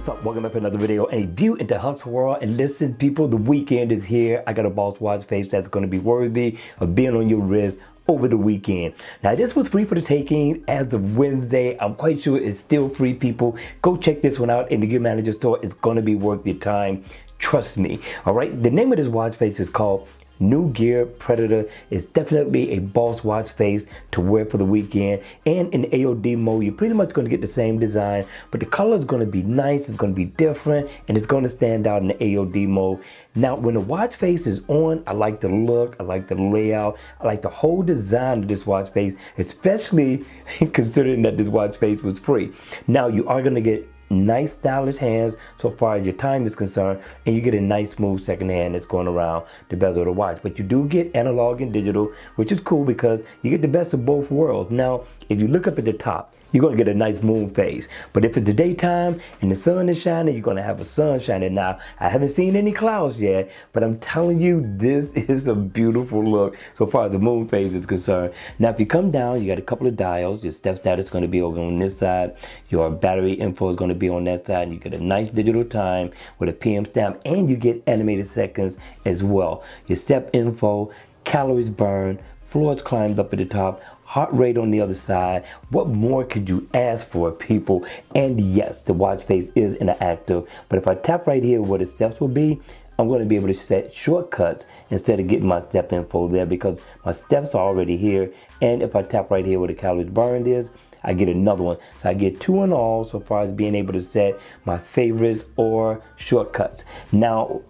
What's up? Welcome back to another video and a view into Hustle World. And listen, people, the weekend is here. I got a boss watch face that's going to be worthy of being on your wrist over the weekend. Now, this was free for the taking as of Wednesday. I'm quite sure it's still free, people. Go check this one out in the Gear Manager store. It's going to be worth your time. Trust me. All right. The name of this watch face is called New Gear Predator. Is definitely a boss watch face to wear for the weekend. And in AOD mode, you're pretty much going to get the same design, but the color is going to be nice, it's going to be different, and it's going to stand out in the AOD mode. Now, when the watch face is on, I like the look, I like the layout, I like the whole design of this watch face, especially considering that this watch face was free. Now, you are going to get nice stylish hands so far as your time is concerned, and you get a nice smooth second hand that's going around the bezel of the watch. But you do get analog and digital, which is cool because you get the best of both worlds. Now, if you look up at the top, you're going to get a nice moon phase. But if it's the daytime and the sun is shining, you're going to have a sun shining. Now, I haven't seen any clouds yet, but I'm telling you, this is a beautiful look so far as the moon phase is concerned. Now, if you come down, you got a couple of dials. Your step status is going to be over on this side. Your battery info is going to be on that side. And you get a nice digital time with a PM stamp, and you get animated seconds as well. Your step info, calories burned, floors climbed up at the top, heart rate on the other side. What more could you ask for, people? And yes, the watch face is interactive, but if I tap right here where the steps will be, I'm going to be able to set shortcuts instead of getting my step info there because my steps are already here. And if I tap right here where the calories burned is, I get another one. So I get two in all so far as being able to set my favorites or shortcuts. Now,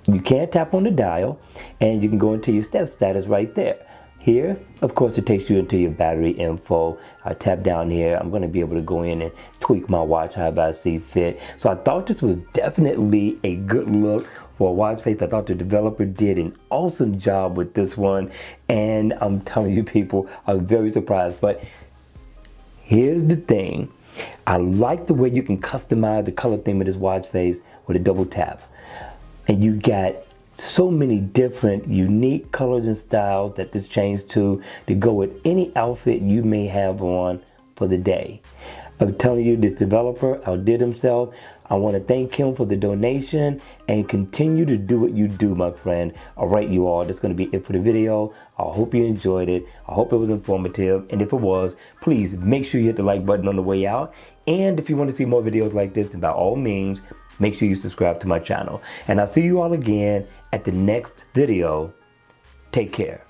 you can tap on the dial and you can go into your step status right there. Here, of course, it takes you into your battery info. I tap down here. I'm going to be able to go in and tweak my watch however I see fit. So I thought this was definitely a good look for a watch face. I thought the developer did an awesome job with this one. And I'm telling you, people, I'm very surprised. But here's the thing. I like the way you can customize the color theme of this watch face with a double tap. And you got so many different unique colors and styles that this changed to go with any outfit you may have on for the day. I'm telling you, this developer outdid himself. I want to thank him for the donation and continue to do what you do, my friend. All right, you all, that's going to be it for the video. I hope you enjoyed it. I hope it was informative. And if it was, please make sure you hit the like button on the way out. And if you want to see more videos like this, then by all means, make sure you subscribe to my channel. And I'll see you all again at the next video. Take care.